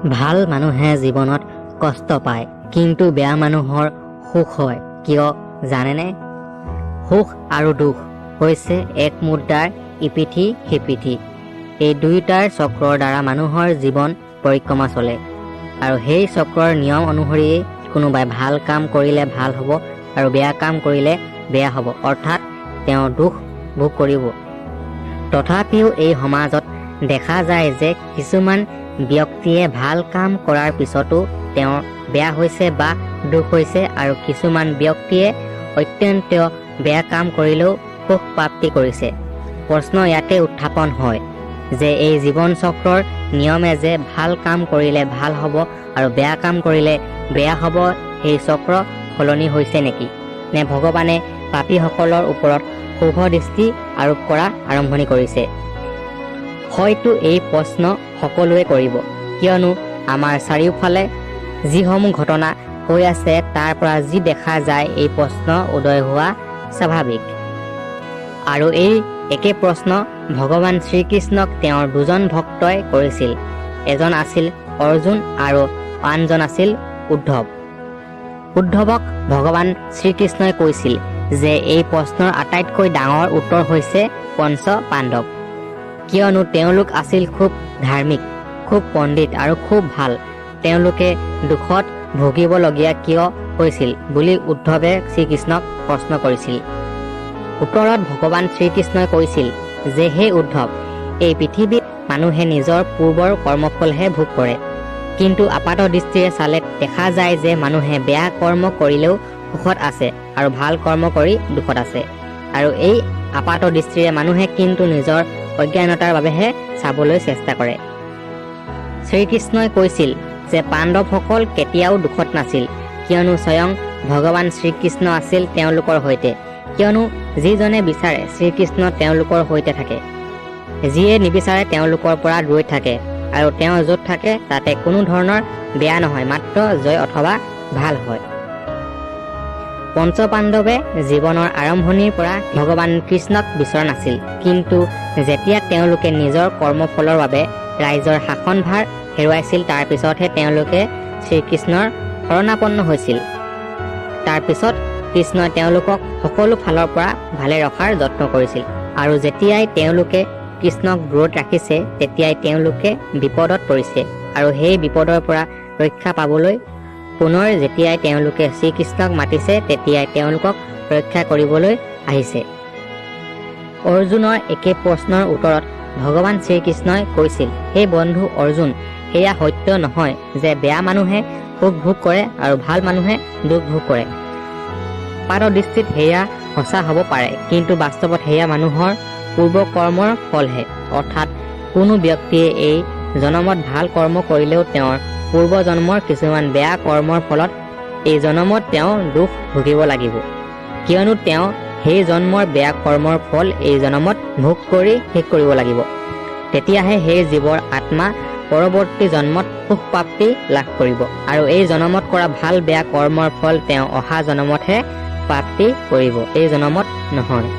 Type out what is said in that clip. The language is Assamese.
ভাল মানুহে জীৱনত কষ্ট পায়, কিন্তু বেয়া মানুহৰ সুখ হয়। কিয় জানেনে? সুখ আৰু দুখ হৈছে এক মুদ্ৰাৰ ইপিঠি সিপিঠি। এই দুয়োটাৰ চক্ৰৰ দ্বাৰা মানুহৰ জীৱন পৰিক্ৰমা চলে, আৰু সেই চক্ৰৰ নিয়ম অনুসৰিয়ে কোনোবাই ভাল কাম কৰিলে ভাল হ'ব আৰু বেয়া কাম কৰিলে বেয়া হ'ব, অৰ্থাৎ তেওঁ দুখ ভোগ কৰিব। তথাপিও এই সমাজত দেখা যায় যে কিছুমান ব্যক্তিয়ে ভাল কাম কৰাৰ পিছতো তেওঁৰ বেয়া হৈছে বা দুখ হৈছে, আৰু কিছুমান ব্যক্তিয়ে অত্যন্ত বেয়া কাম কৰিলেও সুখ প্ৰাপ্তি কৰিছে। প্ৰশ্ন ইয়াতে উত্থাপন হয় যে এই জীৱন চক্ৰৰ নিয়মে যে ভাল কাম কৰিলে ভাল হ'ব আৰু বেয়া কাম কৰিলে বেয়া হ'ব, সেই চক্ৰ সলনি হৈছে নেকি? নে ভগৱানে পাপীসকলৰ ওপৰত শুভ দৃষ্টি আৰোপ কৰা আৰম্ভণি কৰিছে? হয়তো এই প্ৰশ্ন সকলোৱে কৰিব, কিয়নো আমাৰ চাৰিওফালে যিসমূহ ঘটনা হৈ আছে তাৰ পৰা যি দেখা যায় এই প্ৰশ্ন উদয় হোৱা স্বাভাৱিক। আৰু এই একে প্ৰশ্ন ভগৱান শ্ৰীকৃষ্ণক তেওঁৰ দুজন ভক্তই কৰিছিল। এজন আছিল অৰ্জুন আৰু আনজন আছিল উদ্ধৱ। উদ্ধৱক ভগৱান শ্ৰীকৃষ্ণই কৈছিল যে এই প্ৰশ্নৰ আটাইতকৈ ডাঙৰ উত্তৰ হৈছে পঞ্চ পাণ্ডৱ, কিয়নো তেওঁলোক আছিল খুব ধাৰ্মিক, খুব পণ্ডিত আৰু খুব ভাল। তেওঁলোকে দুখত ভুগিবলগীয়া কিয় হৈছিল বুলি উদ্ধৱে শ্ৰীকৃষ্ণক প্ৰশ্ন কৰিছিল। উত্তৰত ভগৱান শ্ৰীকৃষ্ণই কৈছিল যে হে উদ্ধৱ, এই পৃথিৱীত মানুহে নিজৰ পূৰ্বৰ কৰ্মফলহে ভোগ কৰে, কিন্তু আপাত দৃষ্টিৰে চালে দেখা যায় যে মানুহে বেয়া কৰ্ম কৰিলেও সুখত আছে আৰু ভাল কৰ্ম কৰি দুখত আছে। আৰু এই আপাত দৃষ্টিৰে মানুহে কিন্তু নিজৰ অজ্ঞানতাৰ বাবেহে চাবলৈ চেষ্টা কৰে। শ্ৰীকৃষ্ণই কৈছিল যে পাণ্ডৱসকল কেতিয়াও দুখত নাছিল, কিয়নো স্বয়ং ভগৱান শ্ৰীকৃষ্ণ আছিল তেওঁলোকৰ সৈতে। কিয়নো যিজনে বিচাৰে শ্ৰীকৃষ্ণ তেওঁলোকৰ সৈতে থাকে, যিয়ে নিবিচাৰে তেওঁলোকৰ পৰা দূৰৈত থাকে, আৰু তেওঁ য'ত থাকে তাতে কোনো ধৰণৰ বেয়া নহয়, মাত্ৰ জয় অথবা ভাল হয়। পঞ্চ পাণ্ডৱে জীৱনৰ আৰম্ভণিৰ পৰা ভগৱান কৃষ্ণক বিচৰা নাছিল, কিন্তু যেতিয়া তেওঁলোকে নিজৰ কৰ্মফলৰ বাবে ৰাইজৰ শাসনভাৰ হেৰুৱাইছিল তাৰ পিছতহে তেওঁলোকে শ্ৰীকৃষ্ণৰ শৰণাপন্ন হৈছিল। তাৰপিছত কৃষ্ণই তেওঁলোকক সকলো ফালৰ পৰা ভালে ৰখাৰ যত্ন কৰিছিল, আৰু যেতিয়াই তেওঁলোকে কৃষ্ণক দূৰত ৰাখিছে তেতিয়াই তেওঁলোকে বিপদত পৰিছে, আৰু সেই বিপদৰ পৰা ৰক্ষা পাবলৈ পুনৰ যেতিয়াই তেওঁলোকে শ্ৰীকৃষ্ণক মাতিছে তেতিয়াই তেওঁলোকক ৰক্ষা কৰিবলৈ আহিছে। অৰ্জুনৰ একে প্ৰশ্নৰ উত্তৰত ভগৱান শ্ৰীকৃষ্ণই কৈছিল, হে বন্ধু অৰ্জুন, সেয়া সত্য নহয় যে বেয়া মানুহে সুখ ভোগ কৰে আৰু ভাল মানুহে দুখ ভোগ কৰে। আপাত দৃষ্টিত সেয়া সঁচা হ'ব পাৰে, কিন্তু বাস্তৱত সেয়া মানুহৰ পূৰ্ব কৰ্মৰ ফলহে। অৰ্থাৎ কোনো ব্যক্তিয়ে এই জনমত ভাল কৰ্ম কৰিলেও তেওঁৰ পূৰ্ব জন্মৰ কিছুমান বেয়া কৰ্মৰ ফলত এই জনমত তেওঁ দুখ ভুগিব লাগিব, কিয়নো তেওঁ সেই জন্মৰ বেয়া কৰ্মৰ ফল এই জনমত ভোগ কৰি শেষ কৰিব লাগিব। তেতিয়াহে সেই জীৱৰ আত্মা পৰৱৰ্তী জন্মত সুখ প্ৰাপ্তি লাভ কৰিব, আৰু এই জনমত কৰা ভাল বেয়া কৰ্মৰ ফল তেওঁ অহা জনমতহে প্ৰাপ্তি কৰিব, এই জনমত নহয়।